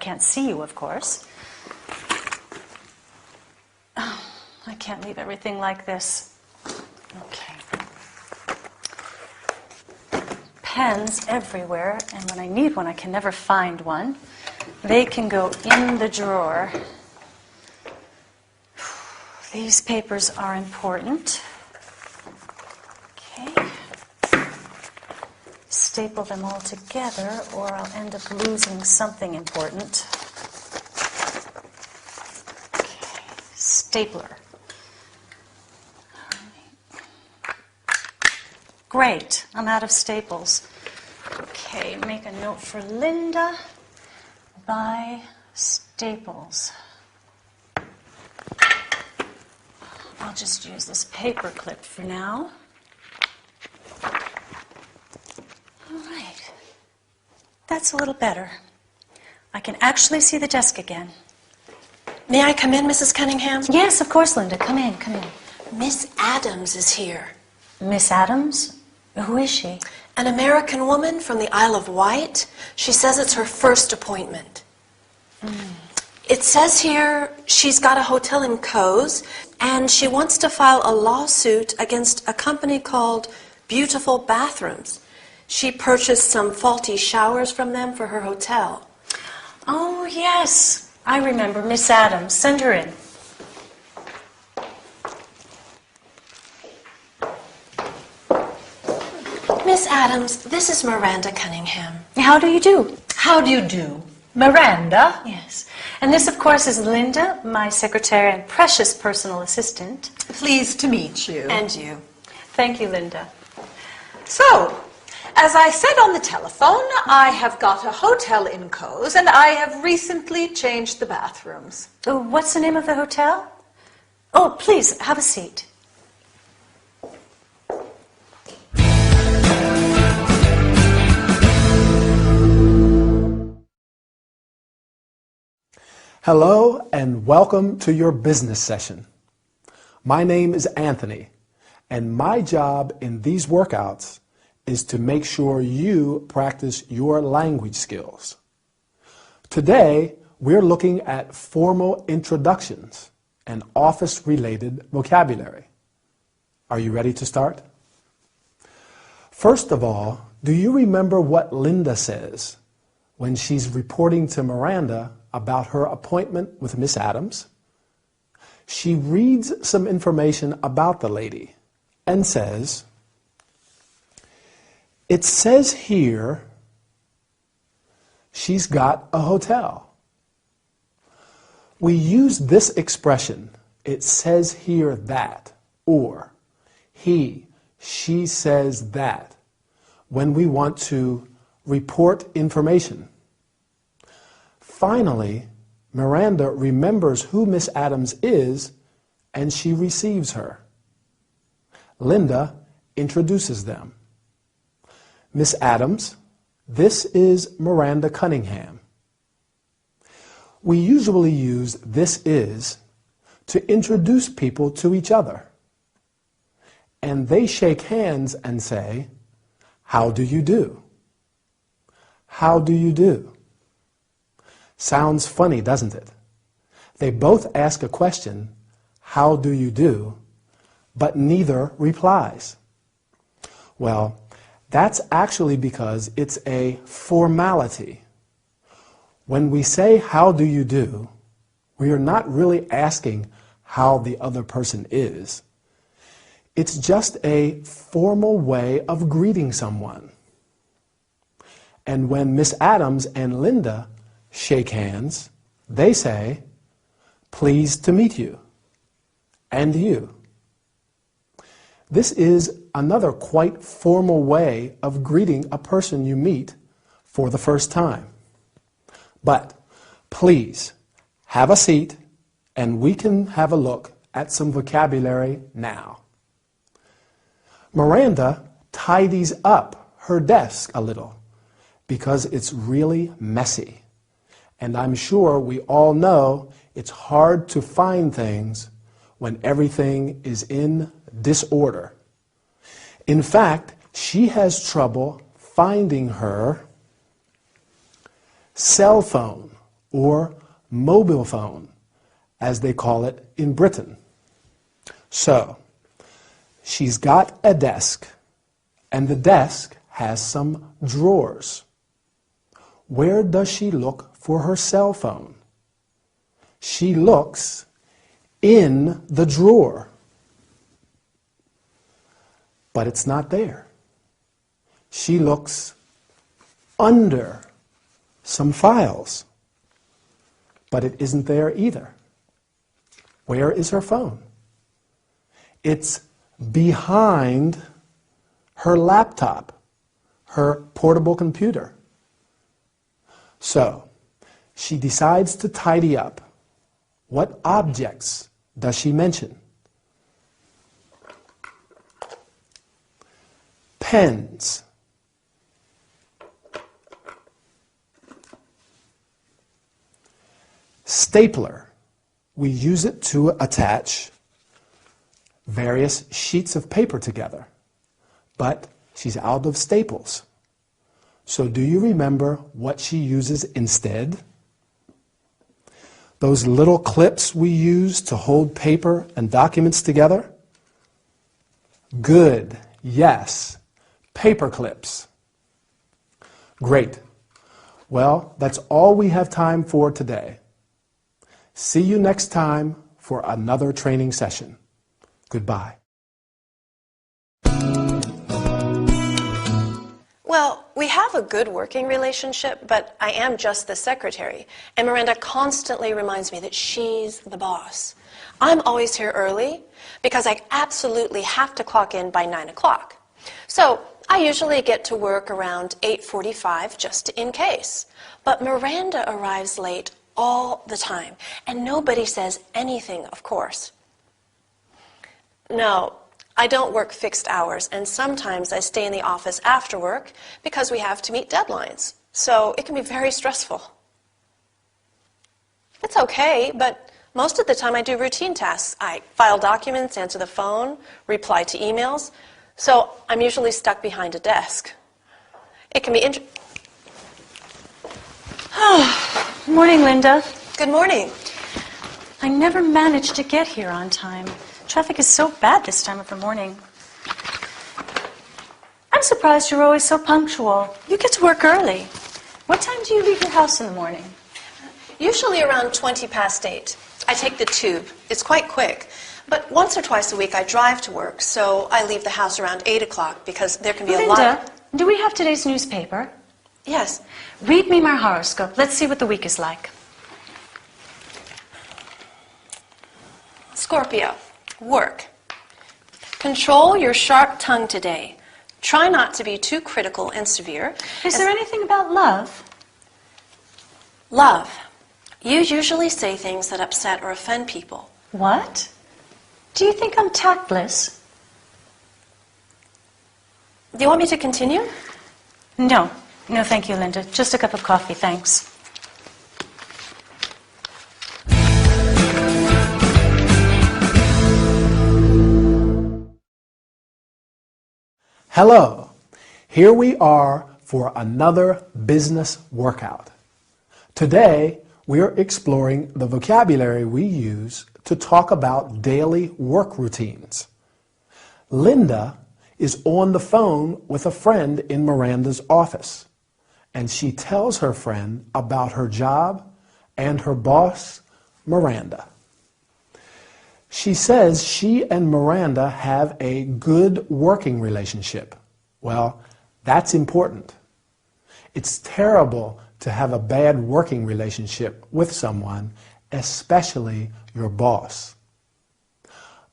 can't see you, of course. Oh, I can't leave everything like this. Okay. Pens everywhere, and when I need one, I can never find one. They can go in the drawer. These papers are important. Okay. Staple them all together, or I'll end up losing something important. Okay. Stapler. Great, I'm out of staples. Okay, make a note for Linda. Buy staples. I'll just use this paper clip for now. All right. That's a little better. I can actually see the desk again. May I come in, Mrs. Cunningham? Yes, of course, Linda. Come in, come in. Miss Adams is here. Miss Adams? Who is she? An American woman from the Isle of Wight. She says it's her first appointment. It says here she's got a hotel in Cowes, and she wants to file a lawsuit against a company called Beautiful Bathrooms. She purchased some faulty showers from them for her hotel. Oh, yes. I remember Miss Adams. Send her in. Miss Adams, this is Miranda Cunningham. How do you do? How do you do? Miranda? Yes. And this, of course, is Linda, my secretary and precious personal assistant. Pleased to meet you. And you. Thank you, Linda. So, as I said on the telephone, I have got a hotel in Cowes, and I have recently changed the bathrooms. Oh, what's the name of the hotel? Oh, please, have a seat. Hello and welcome to your business session. My name is Anthony, and my job in these workouts is to make sure you practice your language skills. Today, we're looking at formal introductions and office-related vocabulary. Are you ready to start? First of all, do you remember what Linda says when she's reporting to Miranda about her appointment with Miss Adams? She reads some information about the lady and says, "It says here she's got a hotel." We use this expression, "it says here that," or "he, she says that," when we want to report information. Finally, Miranda remembers who Miss Adams is, and she receives her. Linda introduces them. "Miss Adams, this is Miranda Cunningham." We usually use "this is" to introduce people to each other. And they shake hands and say, "How do you do?" How do you do? Sounds funny, doesn't it? They both ask a question, "How do you do?" but neither replies. Well, that's actually because it's a formality. When we say, "How do you do?" we are not really asking how the other person is. It's just a formal way of greeting someone. And when Miss Adams and Linda shake hands, they say, "Pleased to meet you," and you. This is another quite formal way of greeting a person you meet for the first time. But please, have a seat, and we can have a look at some vocabulary now. Miranda tidies up her desk a little because it's really messy. And I'm sure we all know it's hard to find things when everything is in disorder. In fact, she has trouble finding her cell phone or mobile phone, as they call it in Britain. So, she's got a desk, and the desk has some drawers. Where does she look for her cell phone? She looks in the drawer. But it's not there. She looks under some files. But it isn't there either. Where is her phone? It's behind her laptop, her portable computer. So, she decides to tidy up. What objects does she mention? Pens. Stapler. We use it to attach various sheets of paper together. But she's out of staples. So do you remember what she uses instead? Those little clips we use to hold paper and documents together? Good, yes, paper clips. Great. Well, that's all we have time for today. See you next time for another training session. Goodbye. Well, we have a good working relationship, but I am just the secretary, and Miranda constantly reminds me that she's the boss. I'm always here early because I absolutely have to clock in by 9 o'clock. So I usually get to work around 8:45 just in case. But Miranda arrives late all the time, and nobody says anything, of course. No, I don't work fixed hours, and sometimes I stay in the office after work because we have to meet deadlines. So it can be very stressful. It's okay, but most of the time I do routine tasks. I file documents, answer the phone, reply to emails. So I'm usually stuck behind a desk. It can be Morning, Linda. Good morning. I never managed to get here on time. Traffic is so bad this time of the morning. I'm surprised you're always so punctual. You get to work early. What time do you leave your house in the morning? Usually around 20 past 8. I take the tube. It's quite quick. But once or twice a week I drive to work, so I leave the house around 8 o'clock because there can be a lot. Linda, do we have today's newspaper? Yes. Read me my horoscope. Let's see what the week is like. Scorpio. Work. Control your sharp tongue today. Try not to be too critical and severe. Is there anything about love? Love. You usually say things that upset or offend people. What? Do you think I'm tactless? Do you want me to continue? No. No, thank you, Linda. Just a cup of coffee, thanks. Hello. Here we are for another business workout. Today, we're exploring the vocabulary we use to talk about daily work routines. Linda is on the phone with a friend in Miranda's office, and she tells her friend about her job and her boss, Miranda. She says she and Miranda have a good working relationship. Well, that's important. It's terrible to have a bad working relationship with someone, especially your boss.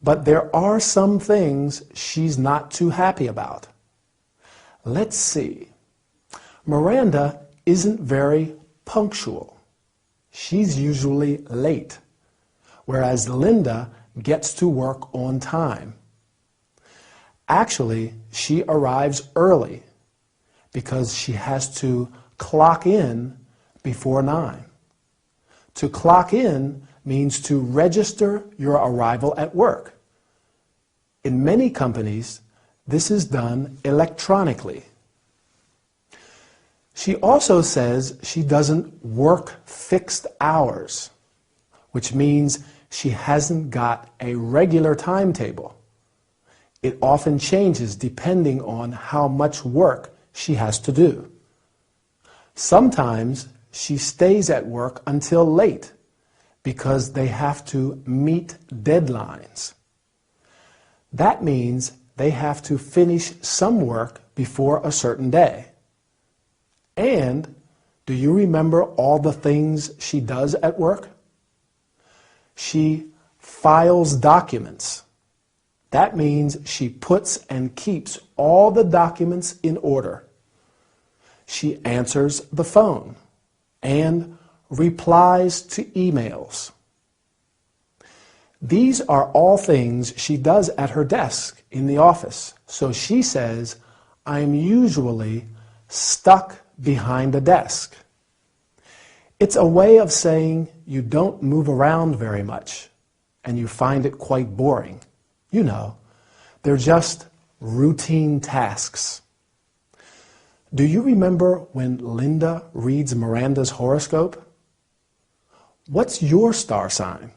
But there are some things she's not too happy about. Let's see. Miranda isn't very punctual. She's usually late, whereas Linda gets to work on time. Actually, she arrives early because she has to clock in before 9. To clock in means to register your arrival at work. In many companies, this is done electronically. She also says she doesn't work fixed hours, which means she hasn't got a regular timetable. It often changes depending on how much work she has to do. Sometimes she stays at work until late because they have to meet deadlines. That means they have to finish some work before a certain day. And do you remember all the things she does at work? She files documents. That means she puts and keeps all the documents in order. She answers the phone and replies to emails. These are all things she does at her desk in the office. So she says, I'm usually stuck behind a desk. It's a way of saying you don't move around very much and you find it quite boring. You know, they're just routine tasks. Do you remember when Linda reads Miranda's horoscope? What's your star sign?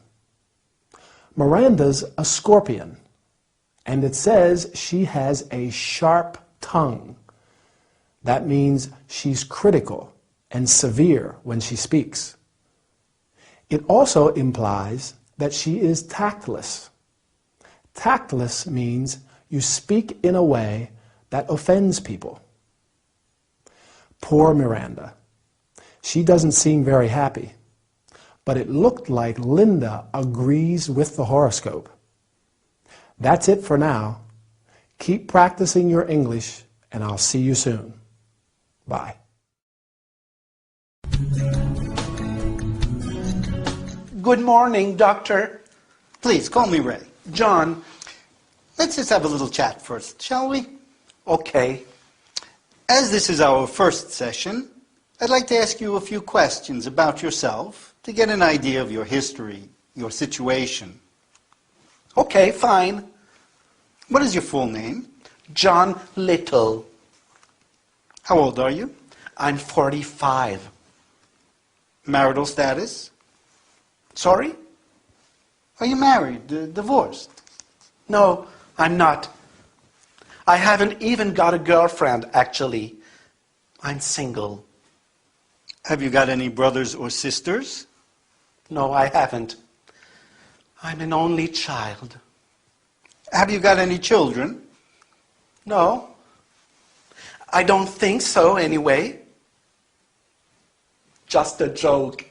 Miranda's a Scorpion, and it says she has a sharp tongue. That means she's critical and severe when she speaks. It also implies that she is tactless. Tactless means you speak in a way that offends people. Poor Miranda. She doesn't seem very happy, but it looked like Linda agrees with the horoscope. That's it for now. Keep practicing your English, and I'll see you soon. Bye. Good morning, Doctor. Please, call me Ray. John. Let's just have a little chat first, shall we? Okay. As this is our first session, I'd like to ask you a few questions about yourself to get an idea of your history, your situation. Okay, fine. What is your full name? John Little. How old are you? I'm 45. Marital status? Sorry? Are you married, divorced? No, I'm not. I haven't even got a girlfriend, actually. I'm single. Have you got any brothers or sisters? No, I haven't. I'm an only child. Have you got any children? No. I don't think so, anyway. Just a joke.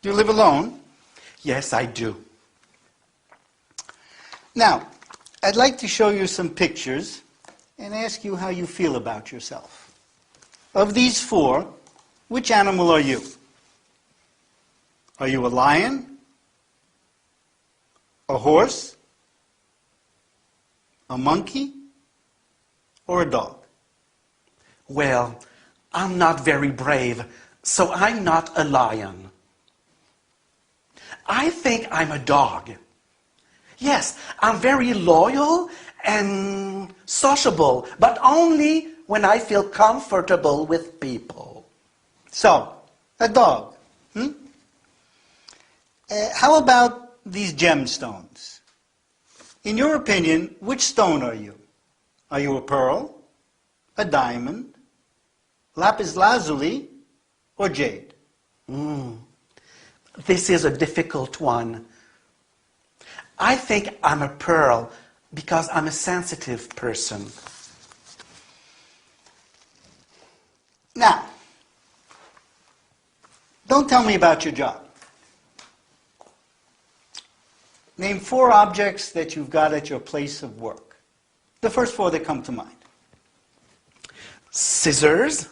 Do you live alone? Yes, I do. Now, I'd like to show you some pictures and ask you how you feel about yourself. Of these four, which animal are you? Are you a lion? A horse? A monkey? Or a dog? Well, I'm not very brave, so I'm not a lion. I think I'm a dog. Yes, I'm very loyal and sociable, but only when I feel comfortable with people. So, a dog. How about these gemstones? In your opinion, which stone are you? Are you a pearl, a diamond, lapis lazuli, or jade? This is a difficult one. I think I'm a pearl because I'm a sensitive person. Now, don't tell me about your job. Name 4 objects that you've got at your place of work. The first 4 that come to mind. Scissors,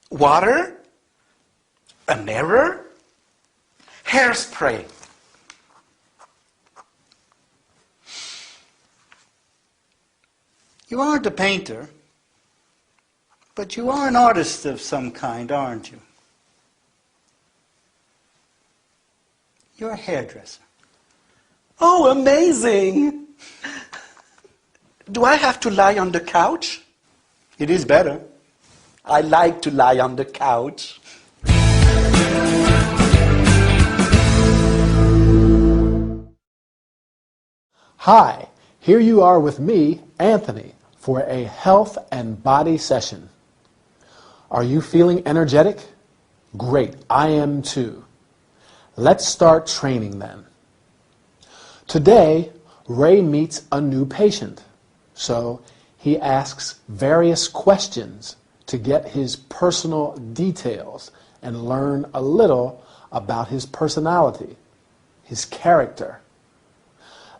water, a mirror, hairspray. You aren't a painter, but you are an artist of some kind, aren't you? You're a hairdresser. Oh, amazing! Do I have to lie on the couch? It is better. I like to lie on the couch. Hi, here you are with me, Anthony, for a health and body session. Are you feeling energetic? Great, I am too. Let's start training then. Today, Ray meets a new patient, so he asks various questions to get his personal details and learn a little about his personality, his character.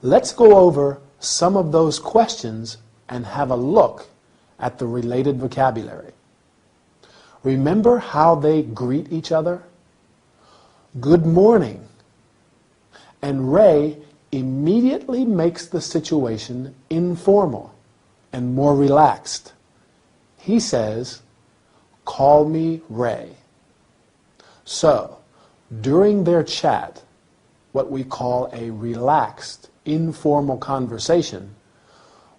Let's go over some of those questions and have a look at the related vocabulary. Remember how they greet each other? Good morning. And Ray immediately makes the situation informal and more relaxed. He says, "Call me Ray." So, during their chat, what we call a relaxed, informal conversation,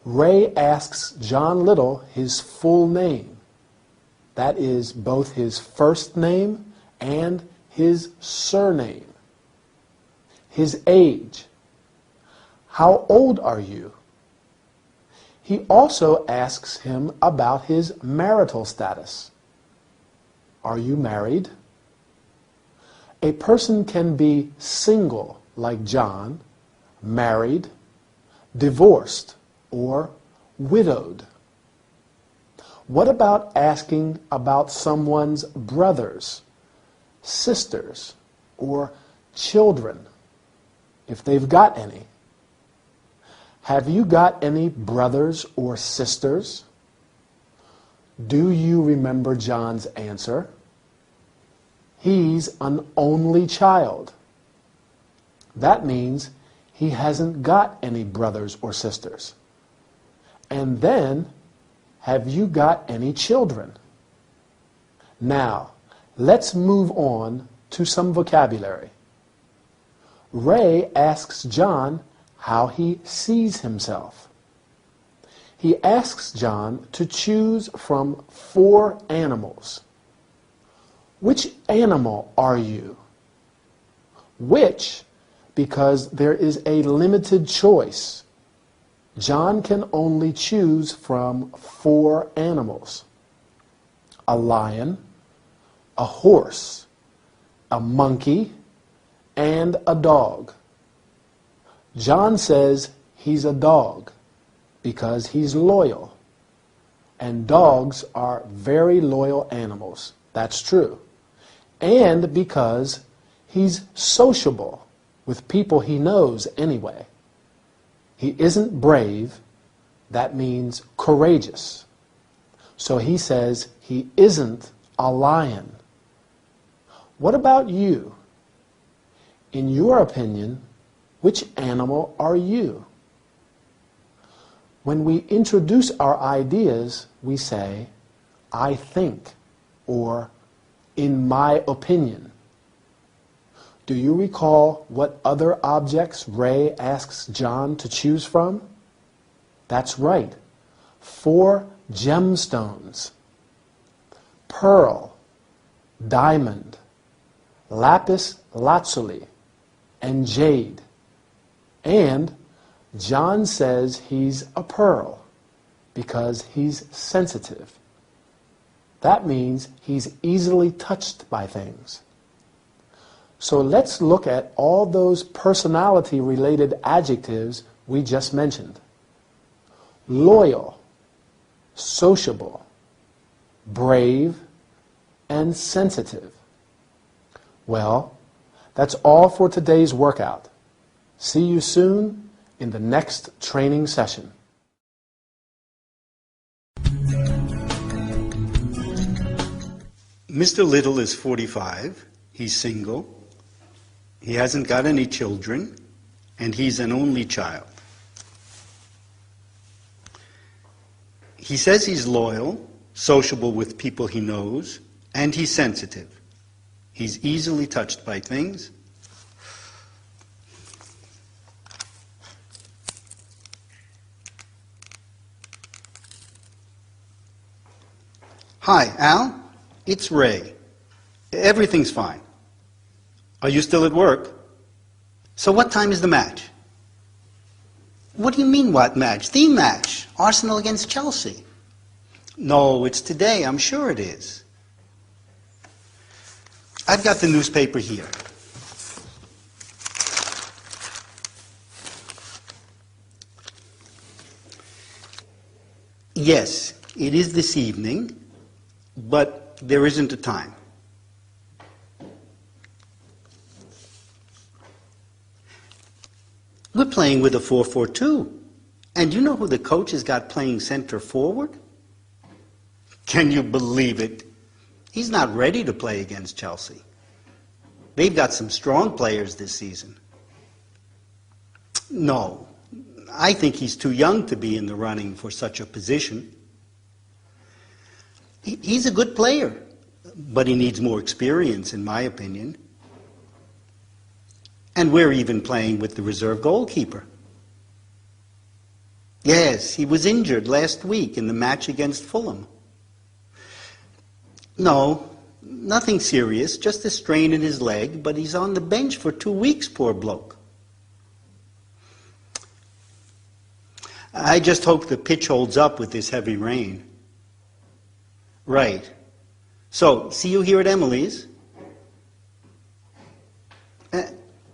Ray asks John Little his full name. That is both his first name and his surname. His age. How old are you? He also asks him about his marital status. Are you married? A person can be single, like John, married, divorced, or widowed. What about asking about someone's brothers, sisters, or children, if they've got any? Have you got any brothers or sisters? Do you remember John's answer? He's an only child. That means he hasn't got any brothers or sisters. And then, have you got any children? Now, let's move on to some vocabulary. Ray asks John how he sees himself. He asks John to choose from 4 animals. Which animal are you? Which, because there is a limited choice. John can only choose from 4 animals: a lion, a horse, a monkey, and a dog. John says he's a dog because he's loyal. And dogs are very loyal animals. That's true. And because he's sociable with people he knows anyway. He isn't brave. That means courageous. So he says he isn't a lion. What about you? In your opinion, which animal are you? When we introduce our ideas, we say, "I think," or "in my opinion." Do you recall what other objects Ray asks John to choose from? That's right, 4 gemstones: pearl, diamond, lapis lazuli, and jade. And John says he's a pearl because he's sensitive. That means he's easily touched by things. So let's look at all those personality-related adjectives we just mentioned. Loyal, sociable, brave, and sensitive. Well, that's all for today's workout. See you soon in the next training session. Mr. Little is 45. He's single. He hasn't got any children, and he's an only child. He says he's loyal, sociable with people he knows, and he's sensitive. He's easily touched by things. Hi, Al. It's Ray. Everything's fine. Are you still at work? So what time is the match? What do you mean, what match? The match. Arsenal against Chelsea. No, it's today. I'm sure it is. I've got the newspaper here. Yes, it is this evening, but there isn't a time. We're playing with a 4-4-2. And you know who the coach has got playing center forward? Can you believe it? He's not ready to play against Chelsea. They've got some strong players this season. No, I think he's too young to be in the running for such a position. He's a good player, but he needs more experience, in my opinion. And we're even playing with the reserve goalkeeper. Yes, he was injured last week in the match against Fulham. No, nothing serious, just a strain in his leg, but he's on the bench for 2 weeks, poor bloke. I just hope the pitch holds up with this heavy rain. Right. So, see you here at Emily's?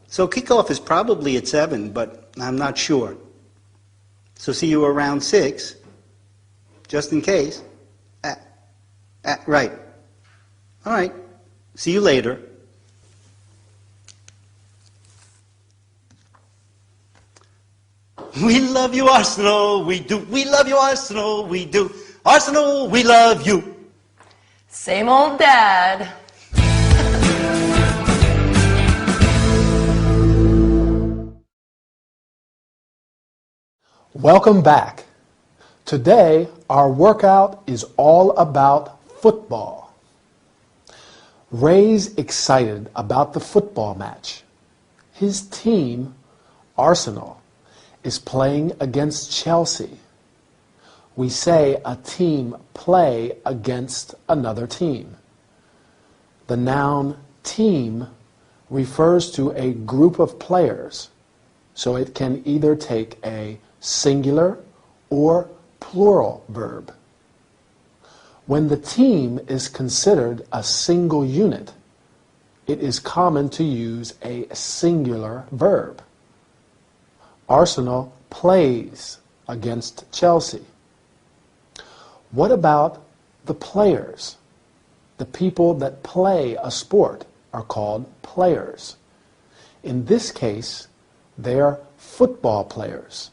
So kickoff is probably at 7, but I'm not sure. So see you around 6, just in case. Right. All right. See you later. We love you, Arsenal, we do. We love you, Arsenal, we do. Arsenal, we love you. Same old dad. Welcome back. Today, our workout is all about football. Ray's excited about the football match. His team, Arsenal, is playing against Chelsea. We say a team play against another team. The noun team refers to a group of players, so it can either take a singular or plural verb. When the team is considered a single unit, it is common to use a singular verb. Arsenal plays against Chelsea. What about the players? The people that play a sport are called players. In this case, they are football players.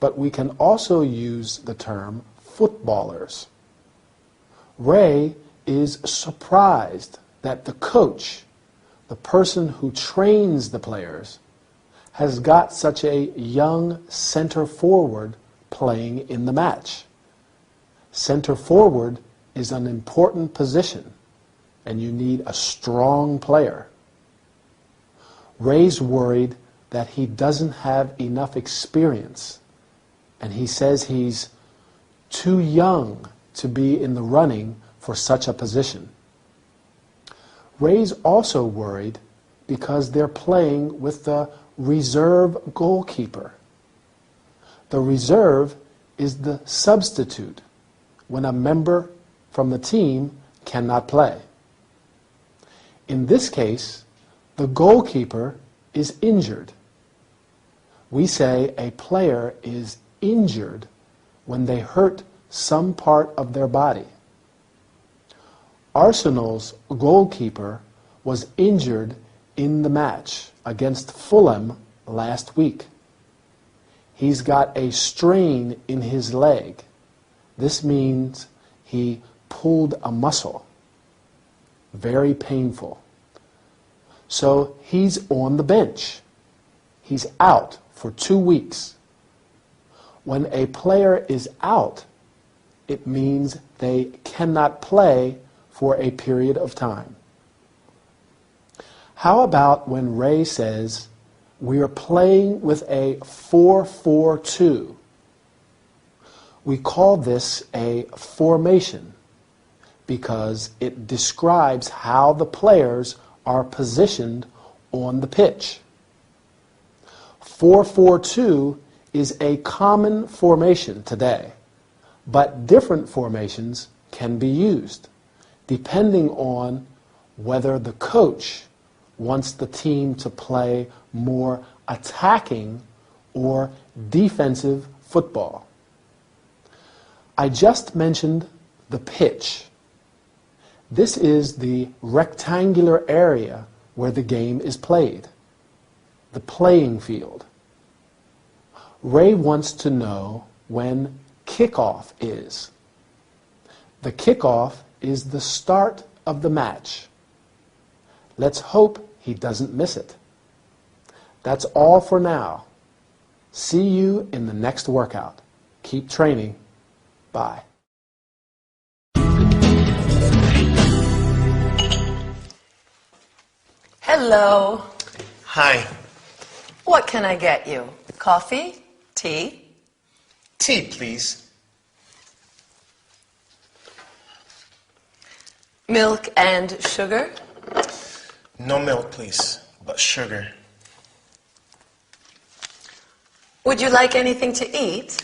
But we can also use the term footballers. Ray is surprised that the coach, the person who trains the players, has got such a young center forward playing in the match. Center forward is an important position, and you need a strong player. Ray's worried that he doesn't have enough experience, and he says he's too young to be in the running for such a position. Ray's also worried because they're playing with the reserve goalkeeper. The reserve is the substitute when a member from the team cannot play. In this case, the goalkeeper is injured. We say a player is injured when they hurt some part of their body. Arsenal's goalkeeper was injured in the match against Fulham last week. He's got a strain in his leg. This means he pulled a muscle. Very painful. So he's on the bench. He's out for 2 weeks. When a player is out, it means they cannot play for a period of time. How about when Ray says, we are playing with a 4-4-2? We call this a formation because it describes how the players are positioned on the pitch. 4-4-2 is a common formation today, but different formations can be used depending on whether the coach wants the team to play more attacking or defensive football. I just mentioned the pitch. This is the rectangular area where the game is played, the playing field. Ray wants to know when kickoff is. The kickoff is the start of the match. Let's hope he doesn't miss it. That's all for now. See you in the next workout. Keep training. Bye. Hello. Hi. What can I get you? Coffee? Tea? Tea, please. Milk and sugar? No milk, please, but sugar. Would you like anything to eat?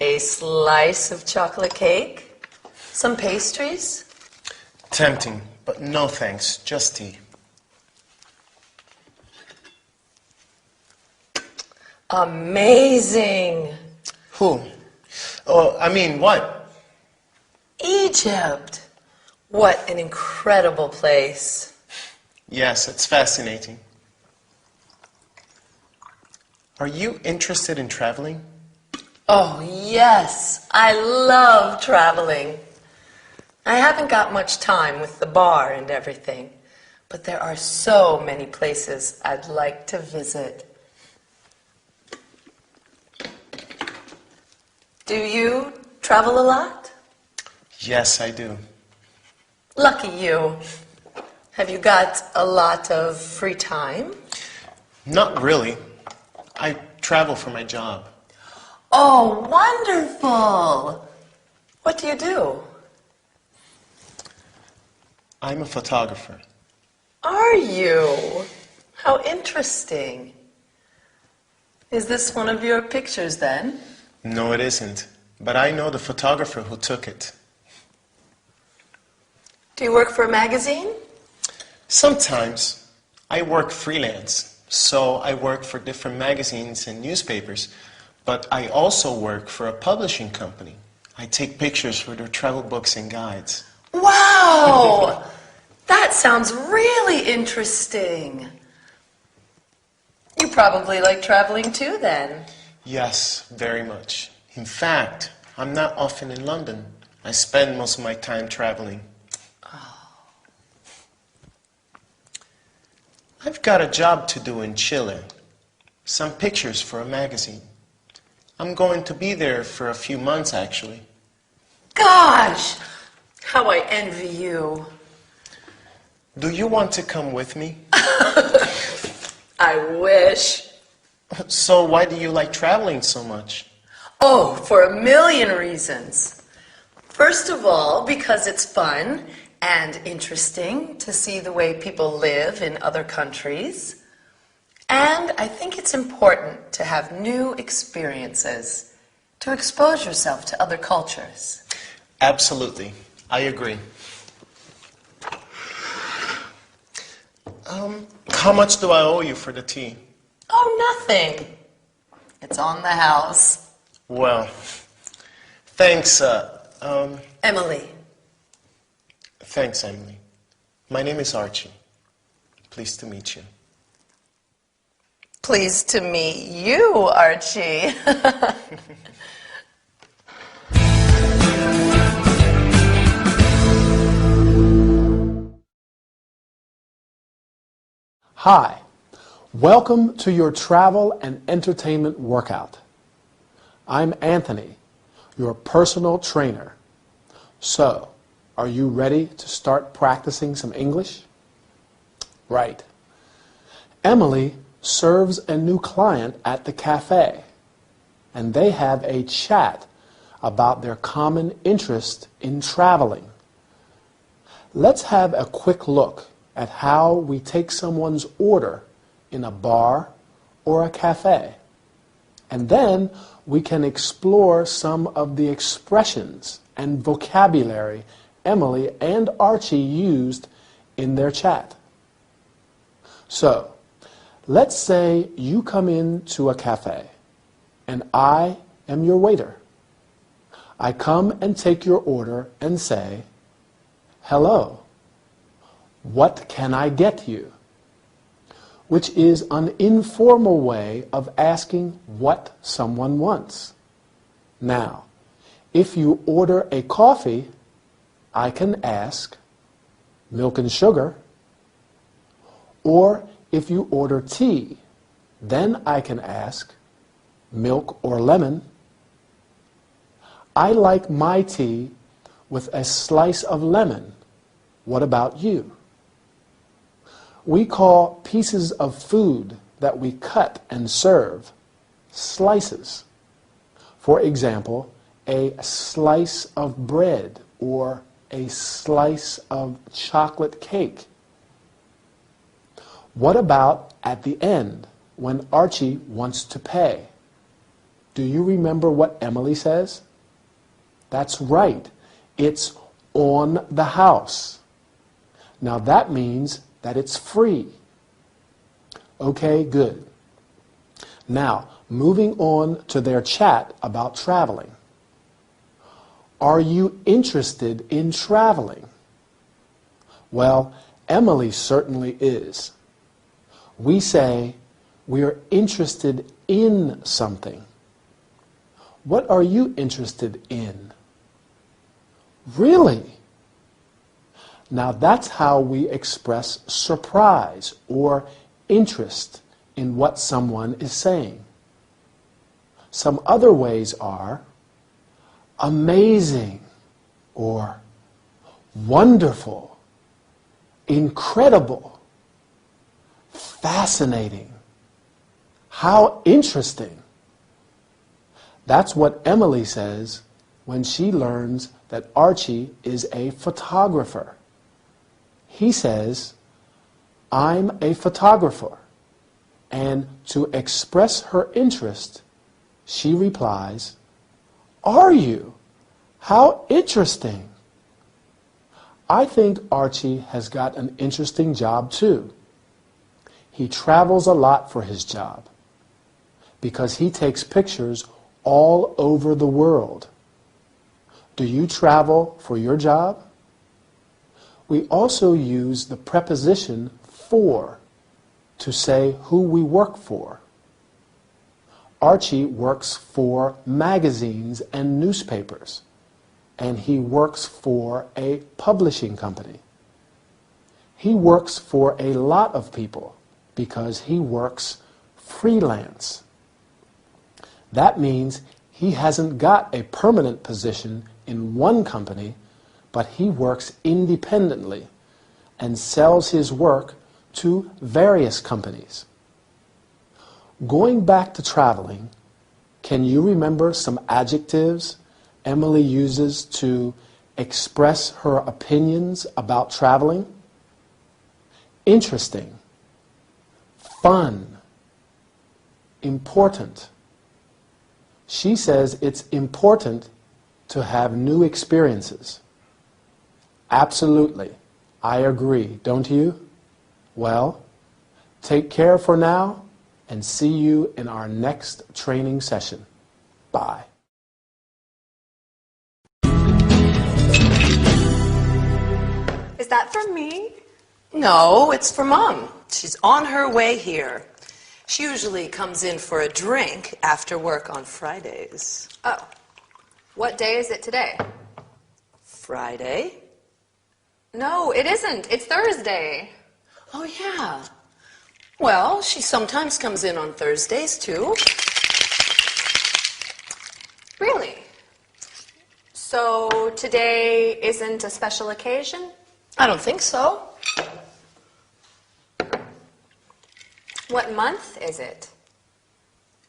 A slice of chocolate cake? Some pastries? Tempting, but no thanks, just tea. Amazing! Who? Oh, I mean, what? Egypt! What an incredible place. Yes, it's fascinating. Are you interested in traveling? Oh, yes. I love traveling. I haven't got much time with the bar and everything, but there are so many places I'd like to visit. Do you travel a lot? Yes, I do. Lucky you. Have you got a lot of free time? Not really. I travel for my job. Oh, wonderful! What do you do? I'm a photographer. Are you? How interesting. Is this one of your pictures then? No, it isn't. But I know the photographer who took it. Do you work for a magazine? Sometimes. I work freelance, so I work for different magazines and newspapers. But I also work for a publishing company. I take pictures for their travel books and guides. Wow! That sounds really interesting. You probably like traveling too then. Yes, very much. In fact, I'm not often in London. I spend most of my time traveling. I've got a job to do in Chile. Some pictures for a magazine. I'm going to be there for a few months, actually. Gosh! How I envy you. Do you want to come with me? I wish. So why do you like traveling so much? Oh, for a million reasons. First of all, because it's fun and interesting to see the way people live in other countries. And I think it's important to have new experiences, to expose yourself to other cultures. Absolutely. I agree. How much do I owe you for the tea? Oh, nothing. It's on the house. Well, thanks, Emily. Thanks, Emily. My name is Archie. Pleased to meet you. Pleased to meet you, Archie. Hi, welcome to your travel and entertainment workout. I'm Anthony, your personal trainer. So, are you ready to start practicing some English? Right. Emily serves a new client at the cafe, and they have a chat about their common interest in traveling. Let's have a quick look at how we take someone's order in a bar or a cafe. And then we can explore some of the expressions and vocabulary Emily and Archie used in their chat. So, let's say you come into a cafe and I am your waiter. I come and take your order and say, "Hello, what can I get you?" Which is an informal way of asking what someone wants. Now, if you order a coffee, I can ask, "Milk and sugar?" Or if you order tea, then I can ask, "Milk or lemon?" I like my tea with a slice of lemon. What about you? We call pieces of food that we cut and serve slices. For example, a slice of bread or a slice of chocolate cake. What about at the end when Archie wants to pay? Do you remember what Emily says? That's right. It's on the house. Now that means that it's free. Okay, good. Now, moving on to their chat about traveling. Are you interested in traveling? Well, Emily certainly is. We say we're interested in something. What are you interested in? Really? Now that's how we express surprise or interest in what someone is saying. Some other ways are amazing or wonderful, incredible, fascinating, how interesting. That's what Emily says when she learns that Archie is a photographer. He says, "I'm a photographer." And to express her interest, she replies, "Are you? How interesting." I think Archie has got an interesting job too. He travels a lot for his job because he takes pictures all over the world. Do you travel for your job? We also use the preposition for to say who we work for. Archie works for magazines and newspapers, and he works for a publishing company. He works for a lot of people because he works freelance. That means he hasn't got a permanent position in one company, but he works independently and sells his work to various companies. Going back to traveling, can you remember some adjectives Emily uses to express her opinions about traveling? Interesting, fun, important. She says it's important to have new experiences. Absolutely. I agree, don't you? Well, take care for now and see you in our next training session. Bye. Is that for me? No, it's for Mom. She's on her way here. She usually comes in for a drink after work on Fridays. Oh. What day is it today? Friday? No, it isn't. It's Thursday. Oh, yeah. Well, she sometimes comes in on Thursdays, too. Really? So today isn't a special occasion? I don't think so. What month is it?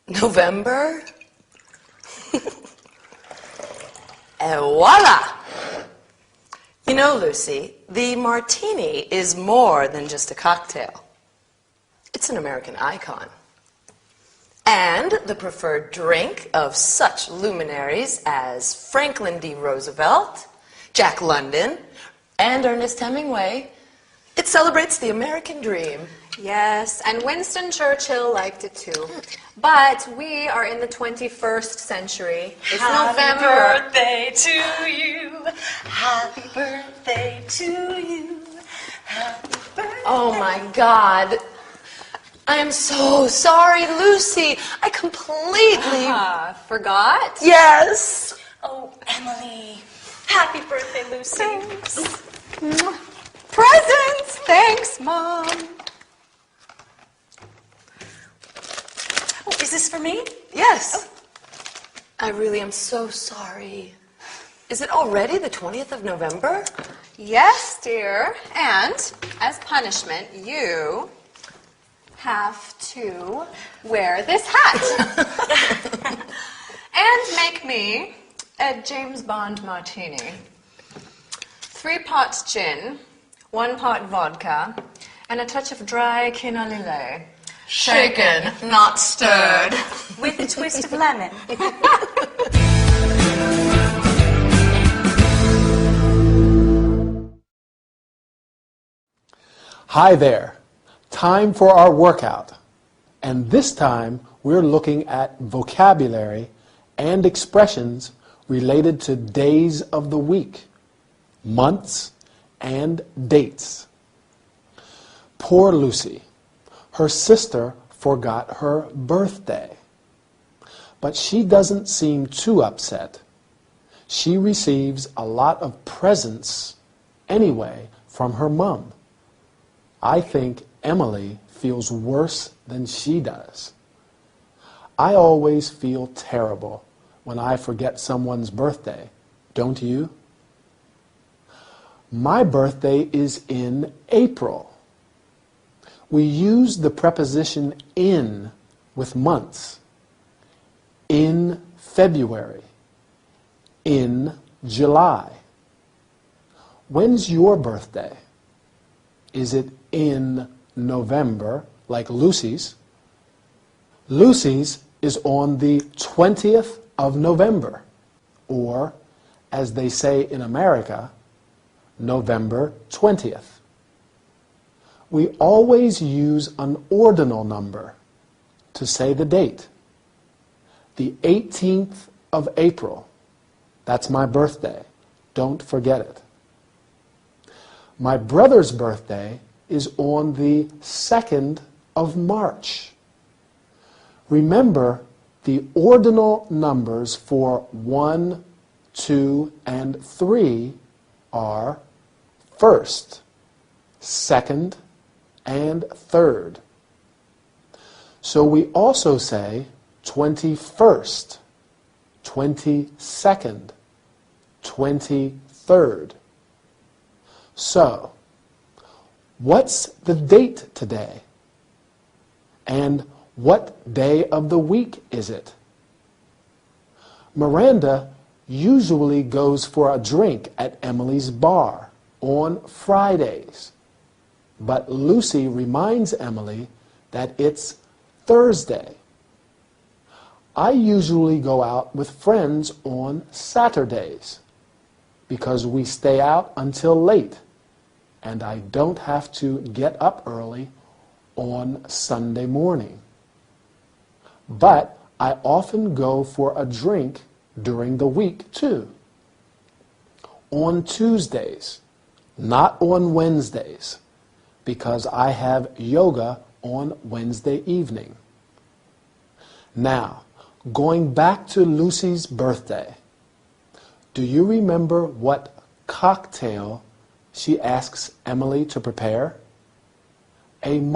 November? Et voila! You know, Lucy, the martini is more than just a cocktail. It's an American icon. And the preferred drink of such luminaries as Franklin D. Roosevelt, Jack London, and Ernest Hemingway. It celebrates the American dream. Yes, and Winston Churchill liked it too. But we are in the 21st century. It's November. Happy birthday to you. Happy birthday to you. Happy birthday. Oh my God. I am so sorry, Lucy. I completely... Forgot? Yes. Oh, Emily. Happy birthday, Lucy. Presents! Thanks, Mom. Oh, is this for me? Yes. I really am so sorry. Is it already the 20th of November? Yes, dear. And as punishment, you have to wear this hat. And make me a James Bond martini. 3 pots gin, 1 pot vodka, and a touch of dry quinoa lillet. Shaken, not stirred. With a twist of lemon. Hi there. Time for our workout. And this time we're looking at vocabulary and expressions related to days of the week, months, and dates. Poor Lucy. Her sister forgot her birthday. But she doesn't seem too upset. She receives a lot of presents anyway from her mom. I think Emily feels worse than she does. I always feel terrible when I forget someone's birthday, don't you? My birthday is in April. We use the preposition in with months. In February. In July. When's your birthday? Is it in November, like Lucy's? Lucy's is on the 20th of November, or, as they say in America, November 20th. We always use an ordinal number to say the date. The 18th of April. That's my birthday. Don't forget it. My brother's birthday is on the 2nd of March. Remember, the ordinal numbers for 1, 2, and 3 are 1st, 2nd, and 3rd. So we also say 21st, 22nd, 23rd. So, what's the date today? And what day of the week is it? Miranda usually goes for a drink at Emily's bar on Fridays. But Lucy reminds Emily that it's Thursday. I usually go out with friends on Saturdays because we stay out until late and I don't have to get up early on Sunday morning. But I often go for a drink during the week too. On Tuesdays, not on Wednesdays, because I have yoga on Wednesday evening. Now, going back to Lucy's birthday, do you remember what cocktail she asks Emily to prepare? A